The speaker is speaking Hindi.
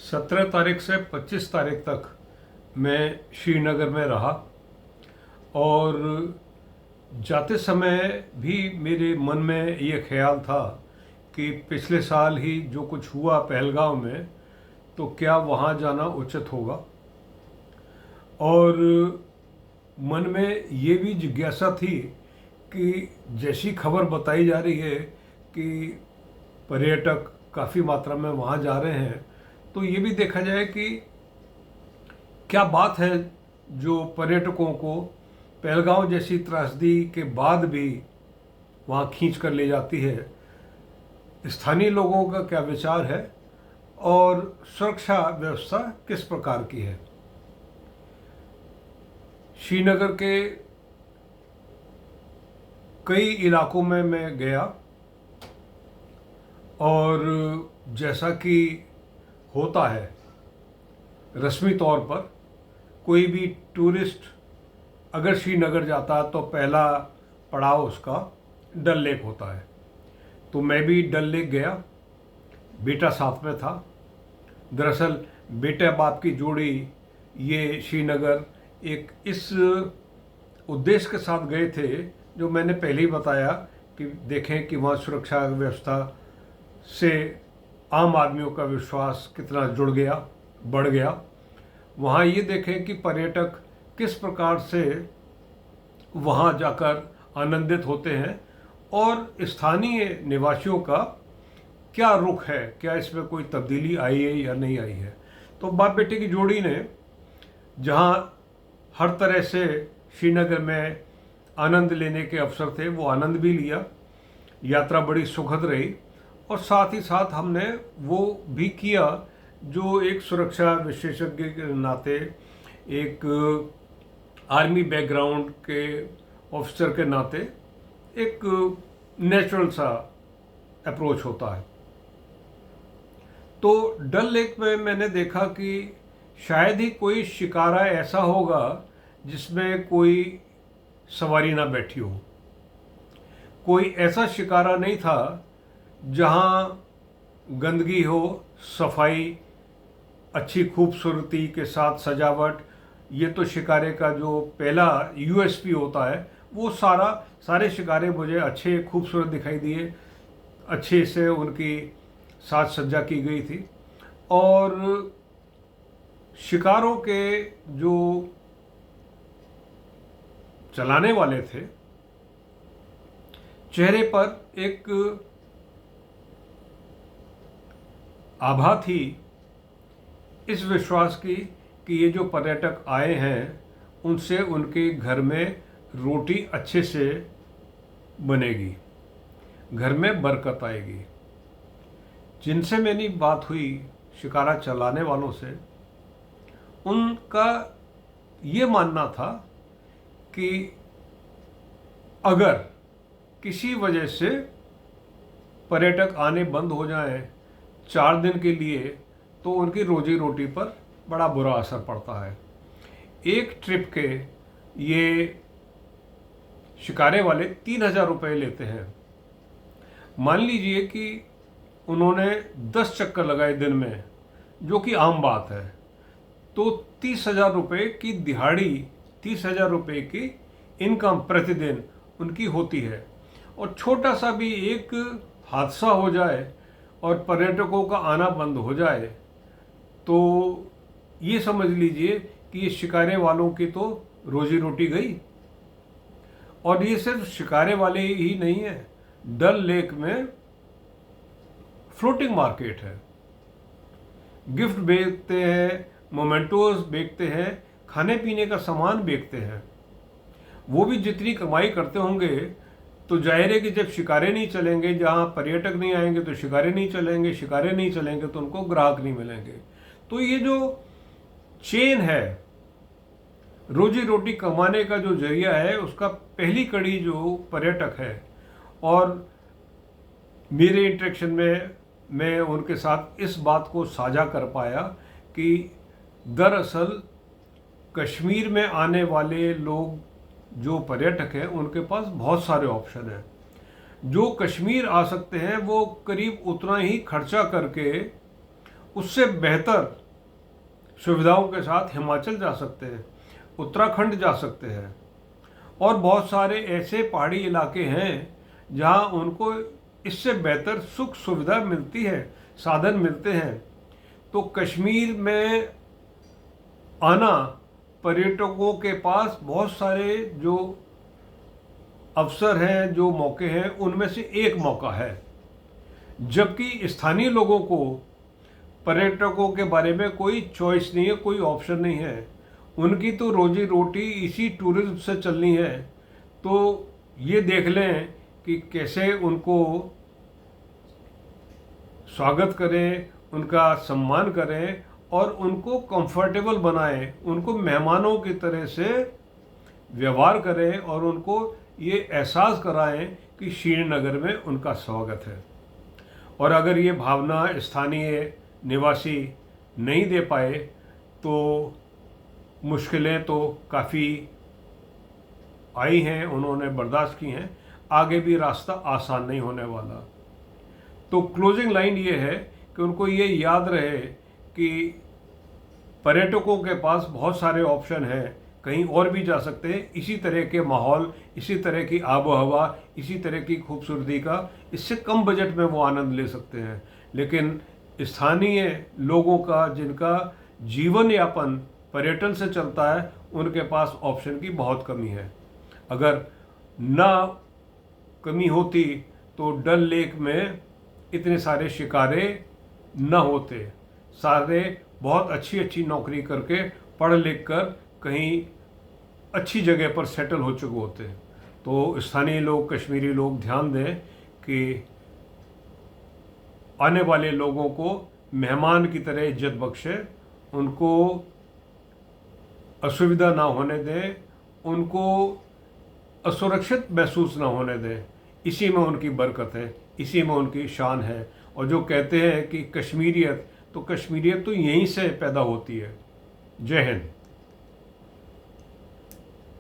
17 तारीख से 25 तारीख तक मैं श्रीनगर में रहा और जाते समय भी मेरे मन में ये ख्याल था कि पिछले साल ही जो कुछ हुआ पहलगाम में, तो क्या वहाँ जाना उचित होगा। और मन में ये भी जिज्ञासा थी कि जैसी खबर बताई जा रही है कि पर्यटक काफ़ी मात्रा में वहाँ जा रहे हैं, तो ये भी देखा जाए कि क्या बात है जो पर्यटकों को पहलगाम जैसी त्रासदी के बाद भी वहाँ खींच कर ले जाती है। स्थानीय लोगों का क्या विचार है और सुरक्षा व्यवस्था किस प्रकार की है। श्रीनगर के कई इलाकों में मैं गया और जैसा कि होता है रस्मी तौर पर कोई भी टूरिस्ट अगर श्रीनगर जाता है तो पहला पड़ाव उसका डल लेक होता है। तो मैं भी डल लेक गया, बेटा साथ में था। दरअसल बेटे बाप की जोड़ी ये श्रीनगर एक इस उद्देश्य के साथ गए थे जो मैंने पहले ही बताया कि देखें कि वहाँ सुरक्षा व्यवस्था से आम आदमियों का विश्वास कितना जुड़ गया, बढ़ गया। वहाँ ये देखें कि पर्यटक किस प्रकार से वहाँ जाकर आनंदित होते हैं और स्थानीय निवासियों का क्या रुख है, क्या इसमें कोई तब्दीली आई है या नहीं आई है। तो बाप बेटे की जोड़ी ने जहाँ हर तरह से श्रीनगर में आनंद लेने के अवसर थे वो आनंद भी लिया। यात्रा बड़ी सुखद रही और साथ ही साथ हमने वो भी किया जो एक सुरक्षा विशेषज्ञ के नाते, एक आर्मी बैकग्राउंड के ऑफिसर के नाते एक नेचुरल सा अप्रोच होता है। तो डल लेक में मैंने देखा कि शायद ही कोई शिकारा ऐसा होगा जिसमें कोई सवारी ना बैठी हो। कोई ऐसा शिकारा नहीं था जहाँ गंदगी हो, सफाई, अच्छी खूबसूरती के साथ सजावट। ये तो शिकारे का जो पहला यूएसपी होता है, वो सारे शिकारे मुझे अच्छे खूबसूरत दिखाई दिए। अच्छे से उनकी साज सज्जा की गई थी और शिकारों के जो चलाने वाले थे चेहरे पर एक आभा थी इस विश्वास की कि ये जो पर्यटक आए हैं उनसे उनके घर में रोटी अच्छे से बनेगी, घर में बरकत आएगी। जिनसे मेरी बात हुई शिकारा चलाने वालों से, उनका ये मानना था कि अगर किसी वजह से पर्यटक आने बंद हो जाएं 4 दिन के लिए, तो उनकी रोजी रोटी पर बड़ा बुरा असर पड़ता है। एक ट्रिप के ये शिकारे वाले 3,000 रुपये लेते हैं। मान लीजिए कि उन्होंने 10 चक्कर लगाए दिन में, जो कि आम बात है, तो 30,000 रुपये की दिहाड़ी, 30,000 रुपये की इनकम प्रतिदिन उनकी होती है। और छोटा सा भी एक हादसा हो जाए और पर्यटकों का आना बंद हो जाए तो ये समझ लीजिए कि ये शिकारे वालों की तो रोजी रोटी गई। और ये सिर्फ शिकारे वाले ही नहीं है, डल लेक में फ्लोटिंग मार्केट है। गिफ्ट बेचते हैं, मोमेंटोज बेचते हैं, खाने पीने का सामान बेचते हैं। वो भी जितनी कमाई करते होंगे, तो जाहिर है कि जब शिकारे नहीं चलेंगे, जहाँ पर्यटक नहीं आएंगे तो शिकारे नहीं चलेंगे, शिकारे नहीं चलेंगे तो उनको ग्राहक नहीं मिलेंगे। तो ये जो चेन है, रोजी रोटी कमाने का जो जरिया है, उसका पहली कड़ी जो पर्यटक है। और मेरे इंटरेक्शन में मैं उनके साथ इस बात को साझा कर पाया कि दरअसल कश्मीर में आने वाले लोग जो पर्यटक हैं उनके पास बहुत सारे ऑप्शन हैं। जो कश्मीर आ सकते हैं वो करीब उतना ही खर्चा करके उससे बेहतर सुविधाओं के साथ हिमाचल जा सकते हैं, उत्तराखंड जा सकते हैं, और बहुत सारे ऐसे पहाड़ी इलाके हैं जहां उनको इससे बेहतर सुख सुविधा मिलती है, साधन मिलते हैं। तो कश्मीर में आना पर्यटकों के पास बहुत सारे जो अवसर हैं, जो मौके हैं, उनमें से एक मौका है। जबकि स्थानीय लोगों को पर्यटकों के बारे में कोई चॉइस नहीं है, कोई ऑप्शन नहीं है। उनकी तो रोजी रोटी इसी टूरिज्म से चलनी है। तो ये देख लें कि कैसे उनको स्वागत करें, उनका सम्मान करें और उनको कंफर्टेबल बनाएं, उनको मेहमानों की तरह से व्यवहार करें और उनको ये एहसास कराएं कि श्रीनगर में उनका स्वागत है। और अगर ये भावना स्थानीय निवासी नहीं दे पाए तो मुश्किलें तो काफ़ी आई हैं, उन्होंने बर्दाश्त की हैं, आगे भी रास्ता आसान नहीं होने वाला। तो क्लोजिंग लाइन ये है कि उनको ये याद रहे कि पर्यटकों के पास बहुत सारे ऑप्शन हैं, कहीं और भी जा सकते हैं। इसी तरह के माहौल, इसी तरह की आबो हवा, इसी तरह की खूबसूरती का इससे कम बजट में वो आनंद ले सकते हैं। लेकिन स्थानीय लोगों का, जिनका जीवन यापन पर्यटन से चलता है, उनके पास ऑप्शन की बहुत कमी है। अगर ना कमी होती तो डल लेक में इतने सारे शिकारे न होते, सारे बहुत अच्छी अच्छी नौकरी करके पढ़ लिख कर कहीं अच्छी जगह पर सेटल हो चुके होते। तो स्थानीय लोग, कश्मीरी लोग ध्यान दें कि आने वाले लोगों को मेहमान की तरह इज्जत बख्शे, उनको असुविधा ना होने दें, उनको असुरक्षित महसूस ना होने दें। इसी में उनकी बरकत है, इसी में उनकी शान है। और जो कहते हैं कि कश्मीरियत, तो कश्मीरियत तो यहीं से पैदा होती है। जय हिंद।